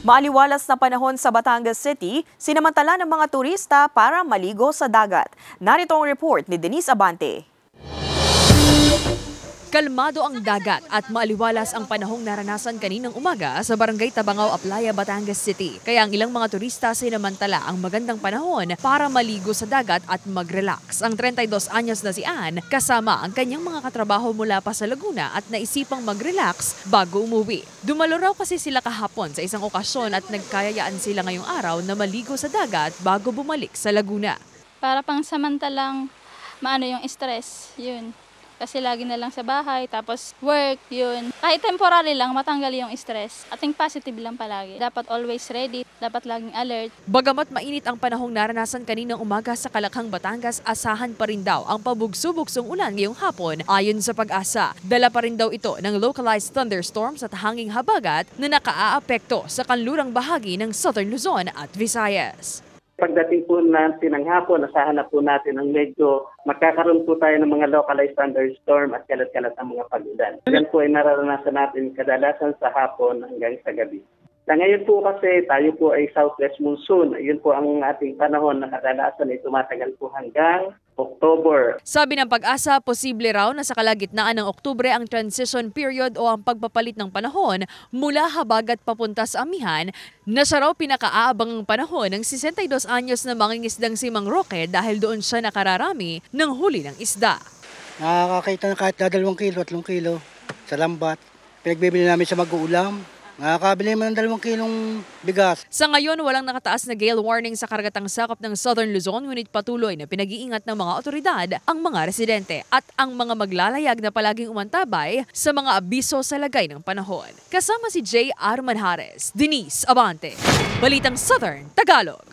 Maaliwalas na panahon sa Batangas City, sinamantala ng mga turista para maligo sa dagat. Narito ang report ni Denise Abante. Kalmado ang dagat at maaliwalas ang panahong naranasan kaninang umaga sa Barangay Tabangao, Aplaya, Batangas City. Kaya ang ilang mga turista sinamantala ang magandang panahon para maligo sa dagat at mag-relax. Ang 32 anyos na si Ann kasama ang kanyang mga katrabaho mula pa sa Laguna at naisipang mag-relax bago umuwi. Dumalo raw kasi sila kahapon sa isang okasyon at nagkayayaan sila ngayong araw na maligo sa dagat bago bumalik sa Laguna. Para pang samantalang maano yung stress, yun. Kasi lagi na lang sa bahay, tapos work, yun. Kahit temporary lang, matanggal yung stress. Ating positive lang palagi. Dapat always ready, dapat laging alert. Bagamat mainit ang panahong naranasan kaninang umaga sa Kalakhang, Batangas, asahan pa rin daw ang pabugso-bugsong ulan ngayong hapon ayon sa Pag-asa. Dala pa rin daw ito ng localized thunderstorms at hanging habagat na nakaaapekto sa kanlurang bahagi ng Southern Luzon at Visayas. Pagdating po natin ng hapon, asahan na po natin ang medyo magkakaroon po tayo ng mga localized thunderstorm at kalat-kalat ang mga pag-ulan. Yan po ay nararanasan natin kadalasan sa hapon hanggang sa gabi. Ngayon po kasi tayo po ay southwest monsoon. Yun po ang ating panahon na kadalasan ay tumatagal po hanggang October. Sabi ng Pag-asa, posible raw na sa kalagitnaan ng Oktubre ang transition period o ang pagpapalit ng panahon mula habagat papunta sa amihan na siya raw pinakaabangang panahon ng 62 anyos na mangingisdang si Mang Roque dahil doon siya nakararami ng huli ng isda. Nakakakita na kahit na 2 kilo, 3 kilo sa lambat. Pinagbibili namin sa mag-uulam. Nakakabili mo ng 2 kilong bigas. Sa ngayon, walang nakataas na gale warning sa karagatang sakop ng Southern Luzon, ngunit patuloy na pinag-iingat ng mga otoridad ang mga residente at ang mga maglalayag na palaging umantabay sa mga abiso sa lagay ng panahon. Kasama si J. R. Manjares, Denise Abante, Balitang Southern Tagalog.